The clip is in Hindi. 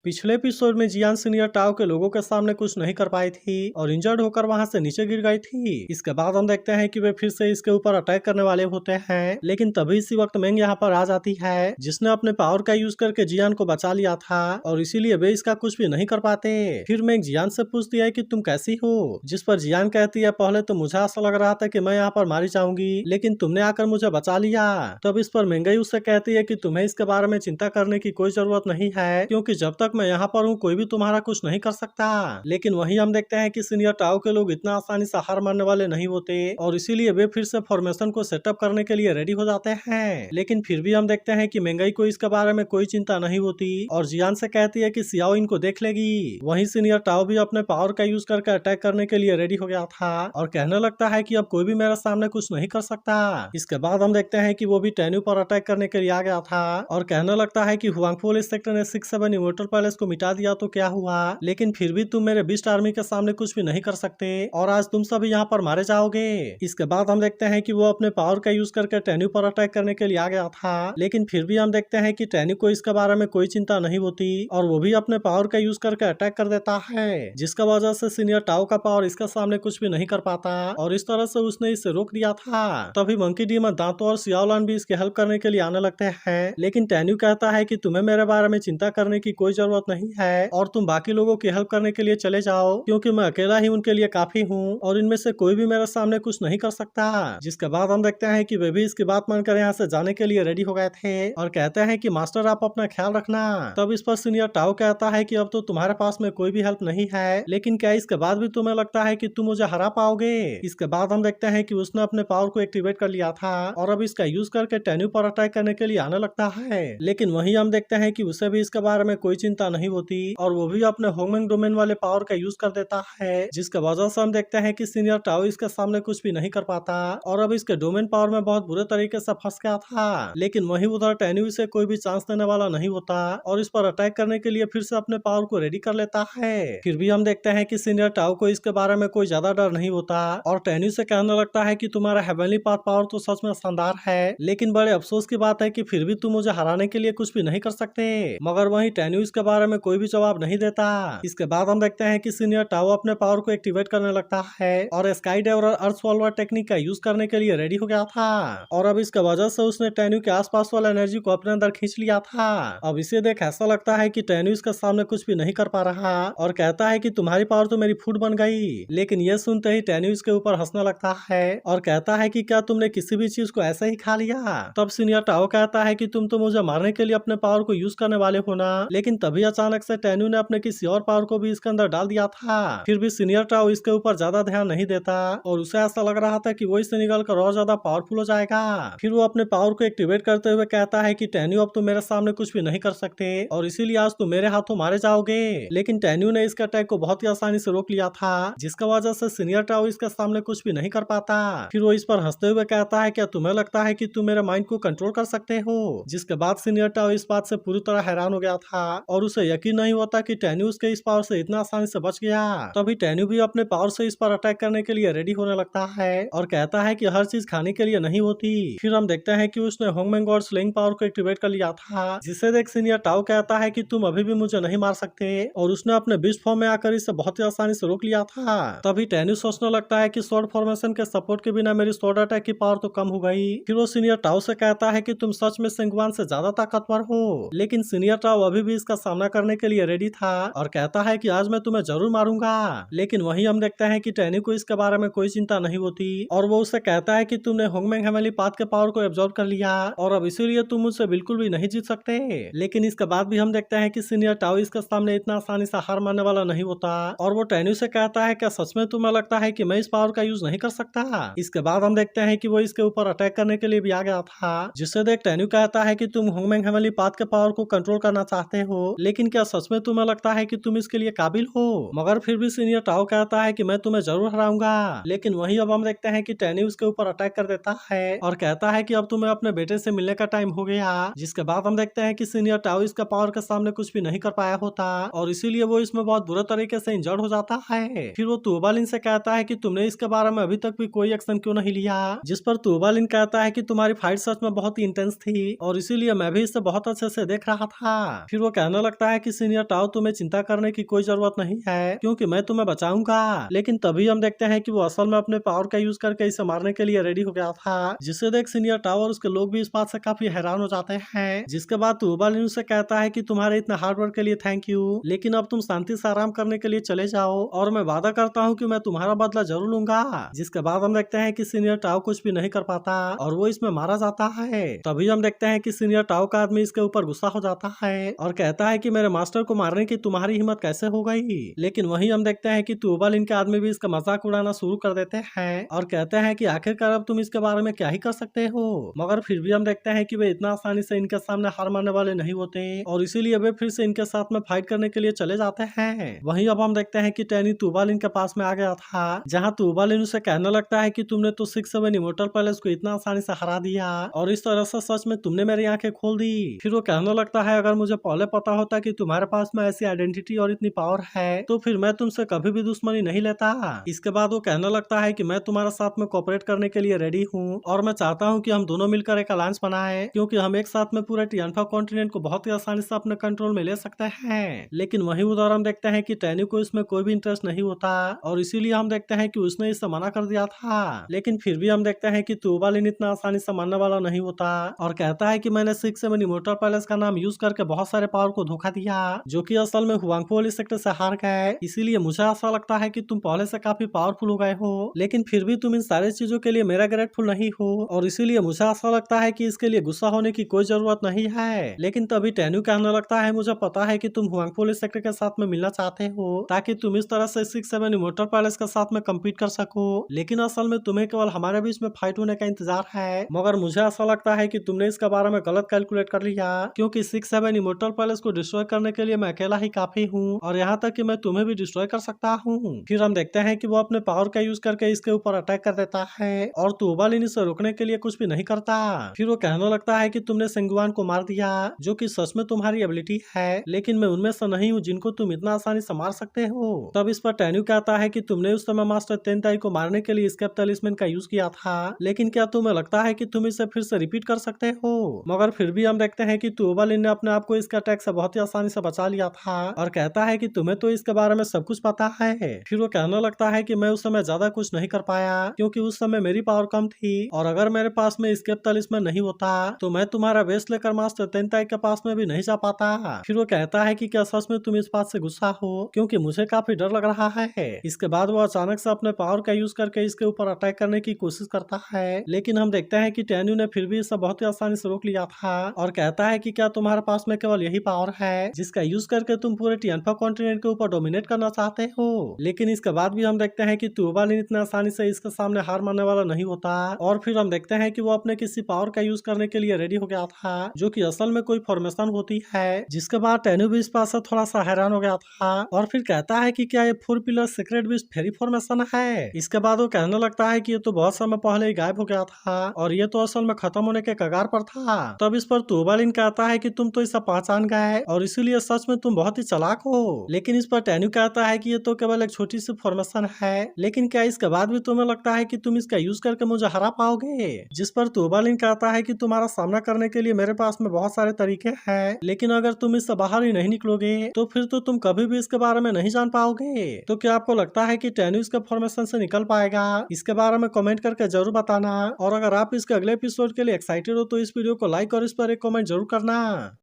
पिछले एपिसोड में जियान सीनियर टाओ के लोगों के सामने कुछ नहीं कर पाई थी और इंजर्ड होकर वहां से नीचे गिर गई थी। इसके बाद हम देखते हैं कि वे फिर से इसके ऊपर अटैक करने वाले होते हैं, लेकिन तभी इसी वक्त मेंग यहाँ पर आ जाती है, जिसने अपने पावर का यूज करके जियान को बचा लिया था और इसीलिए वे इसका कुछ भी नहीं कर पाते। फिर मेंग जियान से पूछती है कि तुम कैसी हो, जिस पर जियान कहती है पहले तो मुझे ऐसा लग रहा था कि मैं यहाँ पर मारी जाऊंगी, लेकिन तुमने आकर मुझे बचा लिया। तब इस पर मेंगई उससे कहती है कि तुम्हें इसके बारे में चिंता करने की कोई जरूरत नहीं है, क्योंकि जब तक मैं यहाँ पर हूँ कोई भी तुम्हारा कुछ नहीं कर सकता। लेकिन वहीं हम देखते हैं कि सीनियर टाओ के लोग इतना आसानी से हार मानने वाले नहीं होते और इसीलिए वे फिर से फॉर्मेशन को सेटअप करने के लिए रेडी हो जाते हैं। लेकिन फिर भी हम देखते हैं कि मेंगई को इसके बारे में कोई चिंता नहीं होती और जियान से कहती है कि सियाओ इनको देख लेगी। वहीं सीनियर टाओ भी अपने पावर का यूज करके अटैक करने के लिए रेडी हो गया था और कहने लगता है कि अब कोई भी मेरे सामने कुछ नहीं कर सकता। इसके बाद हम देखते हैं कि वो भी टेन्यू पर अटैक करने के लिए आ गया था और कहने लगता है कि हुआंगफो सेक्टर ने 6-7 इमोर्टल पैलेस को मिटा दिया तो क्या हुआ, लेकिन फिर भी तुम मेरे बीस्ट आर्मी के सामने कुछ भी नहीं कर सकते और आज तुम सभी यहाँ पर मारे जाओगे। इसके बाद हम देखते हैं कि वो अपने पावर का यूज करके टेन्यू पर अटैक करने के लिए आ गया था, लेकिन फिर भी हम देखते हैं कि टेन्यू को इसके बारे में कोई चिंता नहीं होती और वो भी अपने पावर का यूज करके अटैक कर देता है, जिसका वजह से सीनियर टाओ का पावर इसके सामने कुछ भी नहीं कर पाता और इस तरह से उसने इसे रोक दिया था। तभी मंकी डीमन दांतो और सियाओलान भी इसकी हेल्प करने के लिए आने लगते हैं, लेकिन टेन्यू कहता है कि तुम्हें मेरे बारे में चिंता करने की कोई जरूरत नहीं है और तुम बाकी लोगों की हेल्प करने के लिए चले जाओ, क्योंकि मैं अकेला ही उनके लिए काफी हूँ और इनमें से कोई भी मेरे सामने कुछ नहीं कर सकता। जिसके बाद हम देखते हैं कि वे भी इसकी बात मानकर यहाँ से जाने के लिए रेडी हो गए थे और कहते हैं कि मास्टर आप अपना ख्याल रखना। तब इस पर सीनियर टाओ कहता है कि अब तो तुम्हारे पास में कोई भी हेल्प नहीं है, लेकिन क्या इसके बाद भी तुम्हें लगता है कि तुम मुझे हरा पाओगे। इसके बाद हम देखते हैं कि उसने अपने पावर को एक्टिवेट कर लिया था और अब इसका यूज करके टेन्यू पर अटैक करने के लिए आने लगता है, लेकिन वहीं हम देखते हैं कि उसे भी इसके बारे में कोई चिंता नहीं होती और वो भी अपने होममेंग डोमेन वाले पावर का यूज कर देता है, जिसके वजह से हम देखते हैं कि सीनियर टाओ इसके सामने कुछ भी नहीं कर पाता और अब इसके डोमेन पावर में बहुत बुरे तरीके से फंस गया था। लेकिन वहीं उधर टेन्यू से कोई भी चांस देने वाला नहीं होता और इस पर अटैक करने के लिए फिर से अपने पावर को रेडी कर लेता है। फिर भी हम देखते हैं कि सीनियर टाओ को इसके बारे में कोई ज्यादा डर नहीं होता और टेन्यू से कहने लगता है कि तुम्हारा हेवनली पाथ पावर तो सच में शानदार है, लेकिन बड़े अफसोस की बात है कि फिर भी तुम मुझे हराने के लिए कुछ भी नहीं कर सकते। मगर वहीं टेन्यू इसके बारे में कोई भी जवाब नहीं देता। इसके बाद हम देखते हैं कि सीनियर टाओ अपने पावर को एक्टिवेट करने लगता है और स्काई डाइवर और अर्थ सॉल्वर टेक्निक का यूज करने के लिए रेडी हो गया था और अब इसके वजह से उसने टेन्यू के आसपास वाला एनर्जी को अपने अंदर खींच लिया था। अब इसे देख ऐसा लगता है कि टेन्यू इसके सामने कुछ भी नहीं कर पा रहा और कहता है कि तुम्हारी पावर तो मेरी फूड बन गई, लेकिन ये सुनते ही टेन्यू इसके ऊपर हंसने लगता है और कहता है कि क्या तुमने किसी भी चीज को ऐसे ही खा लिया। तब सीनियर टाओ कहता है कि तुम तो मुझे मारने के लिए अपने पावर को यूज करने वाले हो ना, लेकिन तभी अचानक से टेन्यू ने अपने किसी और पावर को भी इसके अंदर डाल दिया था। फिर भी सीनियर टाओ इसके ऊपर ज्यादा ध्यान नहीं देता और उसे ऐसा लग रहा था कि वो इससे निकलकर और ज्यादा पावरफुल हो जाएगा। फिर वो अपने पावर को एक्टिवेट करते हुए कहता है कि टेन्यू अब तुम मेरे सामने कुछ भी नहीं कर सकते और इसीलिए आज तुम मेरे हाथों मारे जाओगे। लेकिन टेन्यू ने इसके अटैक को बहुत ही आसानी से रोक लिया था, जिसका वजह से सीनियर टाओ इसके सामने कुछ भी नहीं कर पाता। फिर वो इस पर हंसते हुए कहता है क्या तुम्हें लगता है कि तुम मेरे माइंड को कंट्रोल कर सकते हो। जिसके बाद सीनियर टाओ इस बात से पूरी तरह हैरान हो गया था और उसे यकीन नहीं होता कि टेन्यू उसके इस पावर से इतना आसानी से बच गया। तभी टेन्यू भी अपने पावर से इस पर अटैक करने के लिए रेडी होने लगता है और कहता है कि हर चीज खाने के लिए नहीं होती। फिर हम देखते हैं कि उसने होंगमेंग और स्लिंग पावर को एक्टिवेट कर लिया था, जिसे देख सीनियर टाओ कहता है कि तुम अभी भी मुझे नहीं मार सकते और उसने अपने बीस्ट फॉर्म में आकर इसे बहुत ही आसानी से रोक लिया था। तभी टेन्यू सोचने लगता है कि स्वॉर्ड फॉर्मेशन के सपोर्ट के बिना मेरी स्वॉर्ड अटैक की पावर तो कम हो गई। फिर वो सीनियर टाओ से कहता है कि तुम सच में सेंगवान से ज्यादा ताकतवर हो, लेकिन सीनियर टाओ अभी भी इसका सामना करने के लिए रेडी था और कहता है कि आज मैं तुम्हें जरूर मारूंगा। लेकिन वहीं हम देखते हैं कि टेन्यू को इसके बारे में कोई चिंता नहीं होती और वो उससे कहता है कि तुमने होंगमेंग हेवनली पाथ के पावर को एब्जॉर्ब कर लिया और अब इसीलिए तुम मुझसे बिल्कुल भी नहीं जीत सकते। लेकिन इसके बाद भी हम देखते हैं कि सीनियर टाओ इसके सामने इतना आसानी से हार मानने वाला नहीं होता और वो टेन्यू से कहता है क्या सच में तुम्हें लगता है कि मैं इस पावर का यूज नहीं कर सकता। इसके बाद हम देखते हैं कि वो इसके ऊपर अटैक करने के लिए भी आ गया था, जिससे देख टेन्यू कहता है कि तुम होंगमेंग हेवनली पाथ के पावर को कंट्रोल करना चाहते हो, लेकिन क्या सच में तुम्हें लगता है कि तुम इसके लिए काबिल हो। मगर फिर भी सीनियर टाओ कहता है कि मैं तुम्हें जरूर हराऊंगा। लेकिन वहीं अब हम देखते हैं कि टेन्यू उसके ऊपर अटैक कर देता है और कहता है कि अब तुम्हें अपने बेटे से मिलने का टाइम हो गया। जिसके बाद हम देखते हैं कि सीनियर टाओ इसका पावर के सामने कुछ भी नहीं कर पाया होता और इसीलिए वो इसमें बहुत बुरे तरीके से इंजर्ड हो जाता है। फिर वो तुबालिन से कहता है कि तुमने इसके बारे में अभी तक भी कोई एक्शन क्यों नहीं लिया। जिस पर तुबालिन कहता है कि तुम्हारी फाइट सच में बहुत ही इंटेंस थी और इसीलिए मैं भी इसे बहुत अच्छे से देख रहा था। फिर वो कहने लगता लगता है कि सीनियर टाओ तुम्हें चिंता करने की कोई जरूरत नहीं है क्योंकि मैं तुम्हें बचाऊंगा। लेकिन तभी हम देखते हैं कि वो असल में अपने पावर का यूज करके इसे मारने के लिए रेडी हो गया था, जिसे देख सीनियर टाओ और उसके लोग भी इस बात से काफी हैरान हो जाते हैं। जिसके बाद तुबालिन उसे कहता है कि तुम्हारे इतने हार्ड वर्क के लिए थैंक यू, लेकिन अब तुम शांति से आराम करने के लिए चले जाओ और मैं वादा करता हूँ कि मैं तुम्हारा बदला जरूर लूंगा। जिसके बाद हम देखते हैं कि सीनियर टाओ कुछ भी नहीं कर पाता और वो इसमें मारा जाता है। तभी हम देखते हैं कि सीनियर टाओ का आदमी इसके ऊपर गुस्सा हो जाता है और कहता है कि मेरे मास्टर को मारने की तुम्हारी हिम्मत कैसे हो गई। लेकिन वहीं हम देखते हैं कि तुबालिन के आदमी भी इसका मजाक उड़ाना शुरू कर देते हैं और कहते हैं कि आखिरकार अब तुम इसके बारे में क्या ही कर सकते हो। मगर फिर भी हम देखते हैं कि वे इतना आसानी से इनके सामने हार मानने वाले नहीं होते और इसीलिए वे फिर से इनके साथ में फाइट करने के लिए चले जाते हैं। वहीं अब हम देखते हैं कि टैनी तुबालिन के पास में आ गया था, जहाँ तुबालिन उसे कहने लगता है कि तुमने तो 6-7 इमोर्टल पैलेस को इतना आसानी से हरा दिया और इस तरह से सच में तुमने मेरी आंखें खोल दी। फिर वो कहने लगता है अगर मुझे पहले पता होता कि तुम्हारे पास में ऐसी आइडेंटिटी और इतनी पावर है तो फिर मैं तुमसे कभी भी दुश्मनी नहीं लेता। इसके बाद वो कहने लगता है कि मैं तुम्हारे साथ में कोऑपरेट करने के लिए रेडी हूँ और मैं चाहता हूँ कि हम दोनों मिलकर एक अलायंस बनाए क्योंकि हम एक साथ में पूरे टियानफा कॉन्टिनेंट को बहुत ही आसानी से अपने कंट्रोल में ले सकते हैं। लेकिन वहीं उधर हम देखते हैं कि टैनी को इसमें कोई भी इंटरेस्ट नहीं होता और इसीलिए हम देखते हैं कि उसने इससे मना कर दिया था। लेकिन फिर भी हम देखते हैं कि तुबालिन इतना आसानी से मानने वाला नहीं होता और कहता है कि मैंने 6-7 इमोर्टल पैलेस का नाम यूज करके बहुत सारे पावर को धोखा दिया जो कि असल में हुआंगफो वाली सेक्टर से हार गए, इसीलिए मुझे ऐसा लगता है कि तुम पहले से काफी पावरफुल हो गए हो, लेकिन फिर भी तुम इन सारी चीजों के लिए मेरा ग्रेटफुल नहीं हो और इसीलिए मुझे ऐसा लगता है कि इसके लिए गुस्सा होने की कोई जरूरत नहीं है। लेकिन तभी टैन्यू कहने लगता है मुझे पता है कि तुम हुआंगफो वाली सेक्टर के साथ में मिलना चाहते हो ताकि तुम इस तरह से 6-7 इमोर्टल पैलेस के साथ में कम्पीट कर सको, लेकिन असल में तुम्हें केवल हमारे बीच में फाइट होने का इंतजार है। मगर मुझे ऐसा लगता है कि तुमने इसके बारे में गलत कैलकुलेट कर लिया क्योंकि 6-7 इमोर्टल पैलेस को डिस्ट्रॉय करने के लिए मैं अकेला ही काफी हूँ और यहाँ तक कि मैं तुम्हें भी डिस्ट्रॉय कर सकता हूँ। फिर हम देखते हैं कि वो अपने पावर का यूज करके इसके ऊपर अटैक कर देता है और तुबालिन इसे रोकने के लिए कुछ भी नहीं करता। फिर वो कहने लगता है कि तुमने सेंगुआन को मार दिया जो कि सच में तुम्हारी एबिलिटी है, लेकिन मैं उनमें से नहीं हूँ जिनको तुम इतना आसानी से मार सकते हो। तब इस पर टैन्यू कहता है कि तुमने उस समय मास्टर तेनताई को मारने के लिए एस्केप टैलिस्मैन का यूज किया था, लेकिन क्या तुम्हें लगता है कि तुम इसे फिर से रिपीट कर सकते हो। मगर फिर भी हम देखते हैं कि तुबालिन ने अपने आप को इसके अटैक से बहुत ही आसानी से बचा लिया था और कहता है कि तुम्हें तो इसके बारे में सब कुछ पता है। फिर वो कहने लगता है कि मैं उस समय ज्यादा कुछ नहीं कर पाया क्योंकि उस समय मेरी पावर कम थी और अगर मेरे पास में एस्केप टैलिस्मैन नहीं होता तो मैं तुम्हारा वेस्ट लेकर मास्टर तेनताई के पास में भी नहीं जा पाता। फिर वो कहता है कि क्या सच में तुम इस बात से गुस्सा हो क्योंकि मुझे काफी डर लग रहा है। इसके बाद वो अचानक से अपने पावर का यूज करके इसके ऊपर अटैक करने की कोशिश करता है, लेकिन हम देखते हैं कि टैन्यू ने फिर भी इसे बहुत ही आसानी से रोक लिया था और कहता है कि क्या तुम्हारे पास में केवल यही पावर है जिसका यूज करके तुम पूरे टियानफा कॉन्टिनेंट के ऊपर डोमिनेट करना चाहते हो। लेकिन इसके बाद भी हम देखते हैं कि तुबालिन इतना आसानी से इसके सामने हार मानने वाला नहीं होता और फिर हम देखते हैं कि वो अपने किसी पावर का यूज करने के लिए रेडी हो गया था जो कि असल में कोई फॉर्मेशन होती है। जिसके बाद टैन्यू भी इस बात से थोड़ा सा हैरान हो गया था और फिर कहता है कि क्या ये 4 पिलर सीक्रेट बीस्ट फेरी फॉर्मेशन है। इसके बाद वो कहने लगता है कि ये तो बहुत समय पहले ही गायब हो गया था और ये तो असल में खत्म होने के कगार पर था। तब इस पर तुबालिन कहता है कि तुम तो इसे पहचान गए और इसीलिए सच में तुम बहुत ही चालाक हो। लेकिन इस पर टैन्यू कहता है कि ये तो केवल एक छोटी सी फॉर्मेशन है, लेकिन क्या इसके बाद भी तुम्हें लगता है कि तुम इसका यूज करके मुझे हरा पाओगे। जिस पर तुबालिन कहता है कि तुम्हारा सामना करने के लिए मेरे पास में बहुत सारे तरीके हैं, लेकिन अगर तुम इससे बाहर ही नहीं निकलोगे तो फिर तो तुम कभी भी इसके बारे में नहीं जान पाओगे। तो क्या आपको लगता है कि टैन्यू इसके फॉर्मेशन से निकल पाएगा? इसके बारे में कमेंट करके जरूर बताना और अगर आप इसके अगले एपिसोड के लिए एक्साइटेड हो तो इस वीडियो को लाइक और इस पर एक कमेंट जरूर करना।